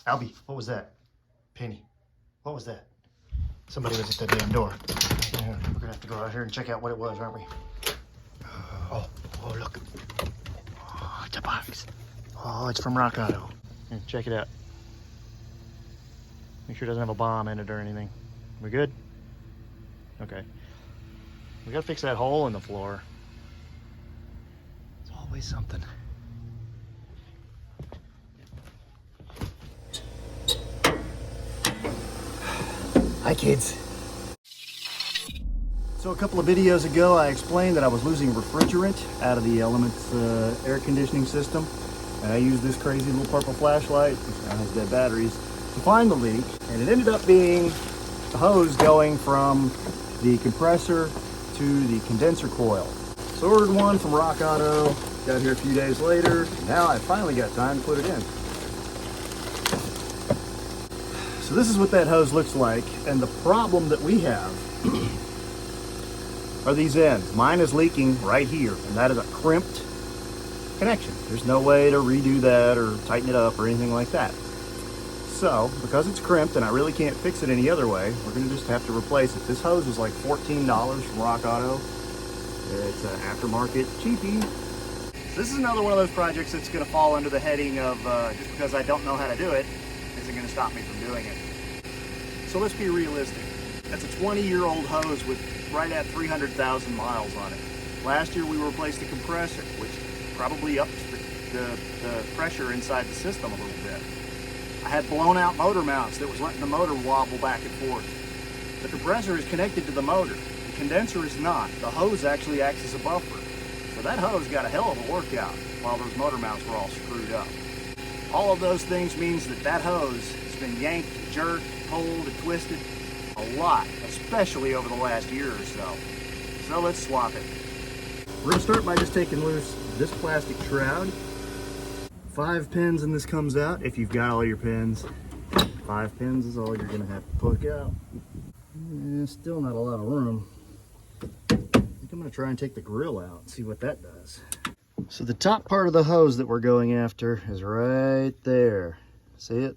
Albie, what was that? Penny, what was that? Somebody was at the damn door. Yeah, we're gonna have to go out here and check out what it was, aren't we? Oh, look. Oh, it's a box. Oh, it's from Rock Auto. Here, check it out. Make sure it doesn't have a bomb in it or anything. We good? Okay. We gotta fix that hole in the floor. It's always something. Hi, kids. So a couple of videos ago, I explained that I was losing refrigerant out of the Element air conditioning system. And I used this crazy little purple flashlight, which now has dead batteries, to find the leak. And it ended up being the hose going from the compressor to the condenser coil. So ordered one from Rock Auto, got here a few days later. And now I finally got time to put it in. So this is what that hose looks like, and the problem that we have are these ends. Mine is leaking right here, and that is a crimped connection. There's no way to redo that or tighten it up or anything like that. So, because it's crimped and I really can't fix it any other way, we're gonna just have to replace it. This hose was like $14 from Rock Auto. It's an aftermarket cheapie. So this is another one of those projects that's gonna fall under the heading of just because I don't know how to do it, isn't going to stop me from doing it. So let's be realistic. That's a 20-year-old hose with right at 300,000 miles on it. Last year we replaced the compressor, which probably ups the pressure inside the system a little bit. I had blown out motor mounts that was letting the motor wobble back and forth. The compressor is connected to the motor. The condenser is not. The hose actually acts as a buffer. So that hose got a hell of a workout while those motor mounts were all screwed up. All of those things means that hose has been yanked, jerked, pulled, and twisted a lot, especially over the last year or so. So let's swap it. We're gonna start by just taking loose this plastic shroud. 5 pins and this comes out. If you've got all your pins, 5 pins is all you're gonna have to poke out. Still not a lot of room. I think I'm gonna try and take the grill out and see what that does. So the top part of the hose that we're going after is right there. See it?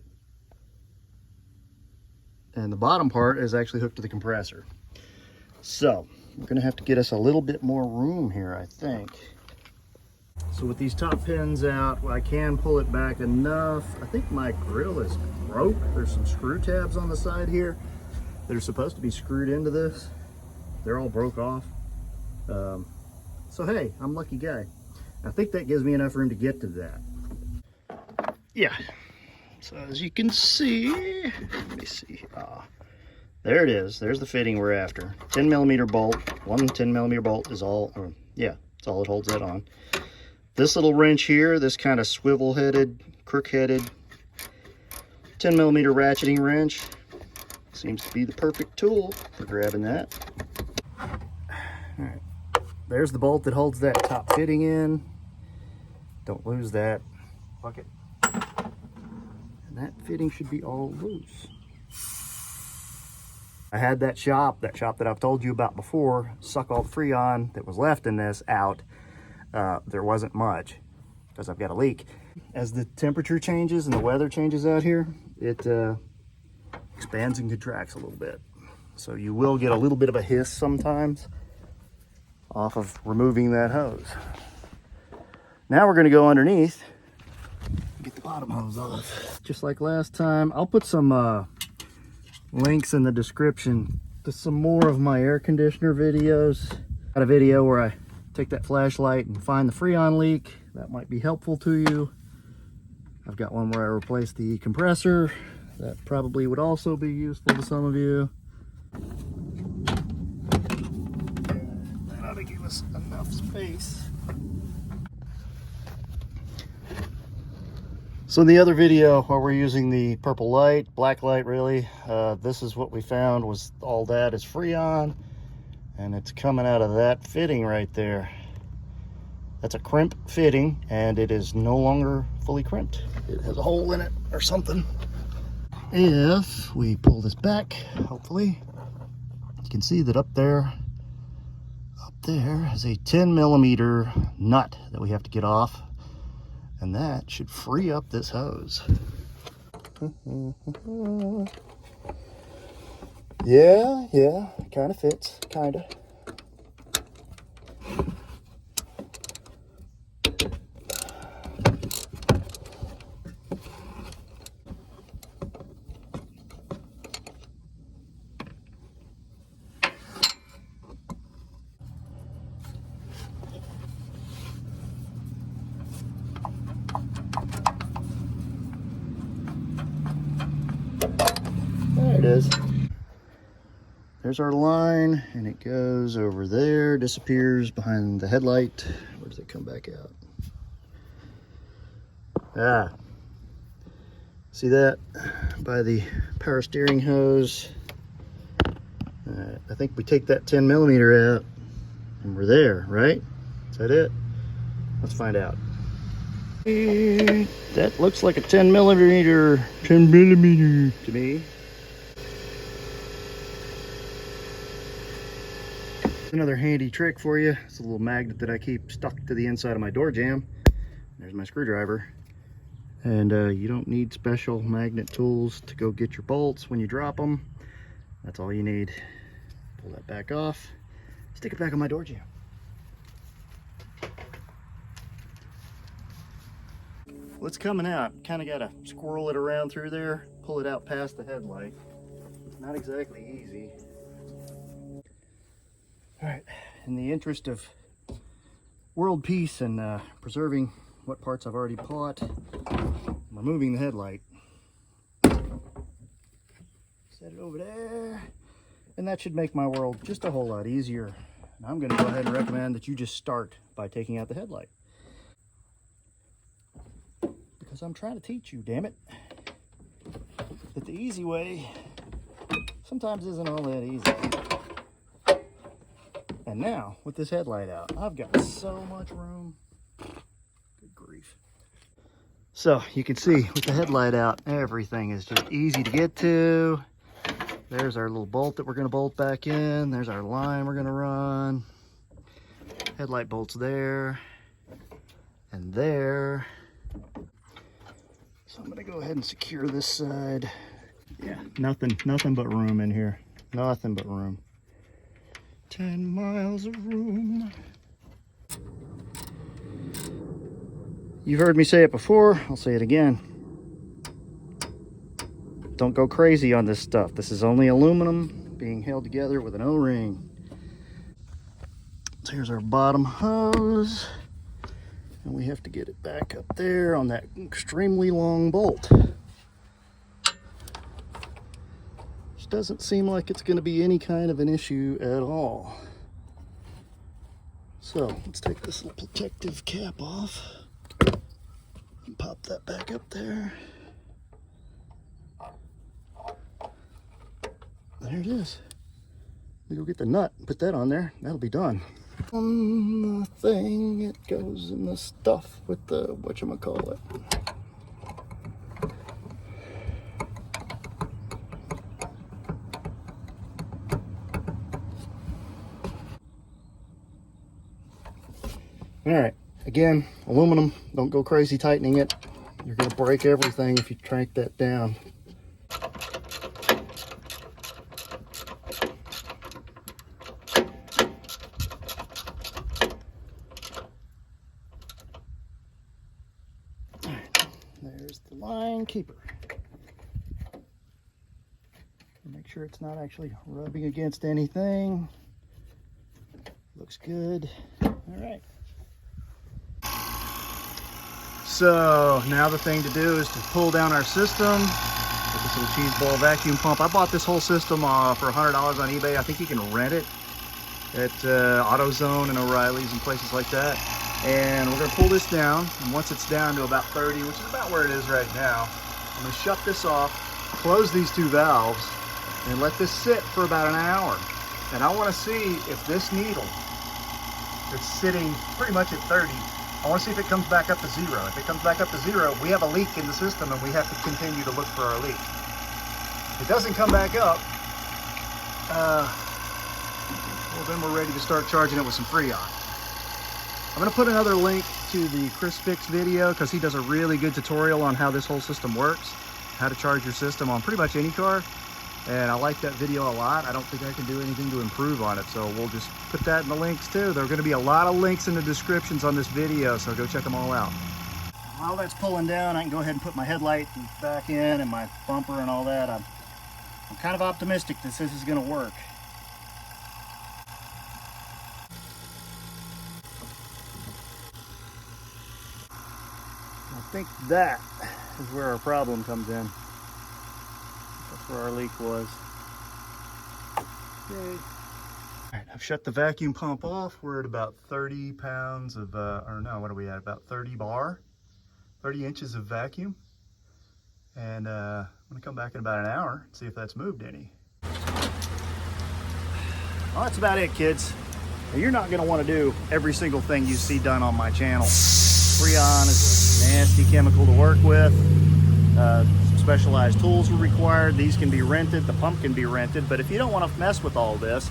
And the bottom part is actually hooked to the compressor. So we're gonna have to get us a little bit more room here, I think. So with these top pins out, I can pull it back enough. I think my grill is broke. There's some screw tabs on the side here that are supposed to be screwed into this. They're all broke off. So hey, I'm a lucky guy. I think that gives me enough room to get to that. Yeah, so as you can see, let me see. There it is. There's the fitting we're after. 10mm bolt. One 10mm bolt is all, it's all it holds that on. This little wrench here, this kind of swivel-headed, crook-headed 10mm ratcheting wrench seems to be the perfect tool for grabbing that. All right, there's the bolt that holds that top fitting in. Don't lose that. Fuck it. And that fitting should be all loose. I had that shop that I've told you about before, suck all the Freon that was left in this out. There wasn't much because I've got a leak. As the temperature changes and the weather changes out here, it expands and contracts a little bit. So you will get a little bit of a hiss sometimes off of removing that hose. Now we're going to go underneath and get the bottom hose off. Just like last time, I'll put some links in the description to some more of my air conditioner videos. Got a video where I take that flashlight and find the Freon leak. That might be helpful to you. I've got one where I replaced the compressor. That probably would also be useful to some of you. That ought to give us enough space. So in the other video where we're using the purple light, black light really, this is what we found was all that is Freon, and it's coming out of that fitting right there. That's a crimp fitting, and it is no longer fully crimped. It has a hole in it or something. If we pull this back, hopefully, you can see that up there is a 10mm nut that we have to get off. And that should free up this hose. Yeah, kind of fits, kind of. There it is. There's our line, and it goes over there, disappears behind the headlight. Where does it come back out? Ah, see that? By the power steering hose. I think we take that 10 millimeter out, and we're there, right? Is that it? Let's find out. That looks like a 10 millimeter to me. Another handy trick for you. It's a little magnet that I keep stuck to the inside of my door jamb. There's my screwdriver. And you don't need special magnet tools to go get your bolts when you drop them. That's all you need. Pull that back off. Stick it back on my door jamb. Well, it's coming out. Kind of got to squirrel it around through there, pull it out past the headlight. It's not exactly easy. All right, in the interest of world peace and preserving what parts I've already bought, I'm removing the headlight. Set it over there, and that should make my world just a whole lot easier. And I'm gonna go ahead and recommend that you just start by taking out the headlight. Because I'm trying to teach you, damn it, that the easy way sometimes isn't all that easy. And now, with this headlight out, I've got so much room. Good grief. So, you can see, with the headlight out, everything is just easy to get to. There's our little bolt that we're going to bolt back in. There's our line we're going to run. Headlight bolts there. And there. So I'm going to go ahead and secure this side. Yeah, nothing but room in here. Nothing but room. 10 miles of room. You've heard me say it before, I'll say it again. Don't go crazy on this stuff. This is only aluminum being held together with an O-ring. So here's our bottom hose. And we have to get it back up there on that extremely long bolt. Doesn't seem like it's going to be any kind of an issue at all. So let's take this little protective cap off and pop that back up there. There it is. We go get the nut, put that on there, that'll be done. The thing, it goes in the stuff with the whatchamacallit. All right, again, aluminum, don't go crazy tightening it. You're gonna break everything if you crank that down. All right, there's the line keeper. Make sure it's not actually rubbing against anything. Looks good. All right. So now the thing to do is to pull down our system with this little cheese ball vacuum pump. I bought this whole system for $100 on eBay. I think you can rent it at AutoZone and O'Reilly's and places like that. And we're gonna pull this down, and once it's down to about 30, which is about where it is right now, I'm gonna shut this off, close these two valves, and let this sit for about an hour. And I wanna see if this needle that's sitting pretty much at 30, I want to see if it comes back up to 0. If it comes back up to 0, we have a leak in the system and we have to continue to look for our leak. If it doesn't come back up, well, then we're ready to start charging it with some Freon. I'm going to put another link to the Chris Fix video because he does a really good tutorial on how this whole system works. how to charge your system on pretty much any car. And I like that video a lot. I don't think I can do anything to improve on it. So we'll just put that in the links too. There are gonna be a lot of links in the descriptions on this video, so go check them all out. While that's pulling down, I can go ahead and put my headlight back in and my bumper and all that. I'm kind of optimistic that this is gonna work. I think that is where our problem comes in. That's where our leak was. Yay. All right, I've shut the vacuum pump off. We're at about 30 pounds of, or no, what are we at? About 30 inches of vacuum. And I'm gonna come back in about an hour and see if that's moved any. Well, that's about it, kids. Now, you're not gonna wanna do every single thing you see done on my channel. Freon is a nasty chemical to work with. Specialized tools are required. These can be rented, the pump can be rented, but if you don't want to mess with all this,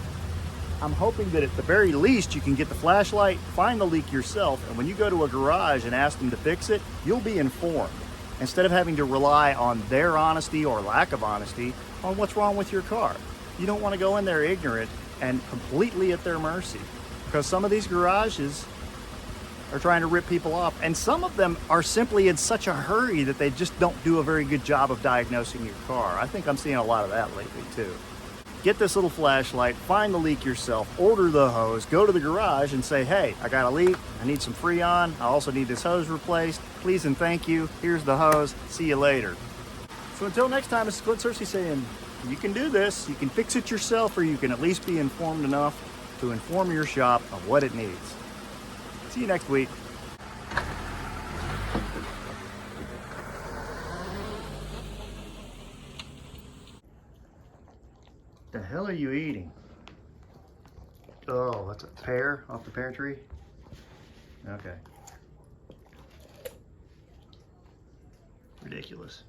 I'm hoping that at the very least you can get the flashlight, find the leak yourself, and when you go to a garage and ask them to fix it, you'll be informed. Instead of having to rely on their honesty or lack of honesty on what's wrong with your car. You don't want to go in there ignorant and completely at their mercy, because some of these garages are trying to rip people off, and some of them are simply in such a hurry that they just don't do a very good job of diagnosing your car. I think I'm seeing a lot of that lately too. Get this little flashlight, find the leak yourself, order the hose, go to the garage and say, hey, I got a leak, I need some Freon, I also need this hose replaced, please and thank you, here's the hose, see you later. So until next time, this is Clint Searcy saying, you can do this, you can fix it yourself, or you can at least be informed enough to inform your shop of what it needs. See you next week. The hell are you eating? Oh, that's a pear off the pear tree? Okay. Ridiculous.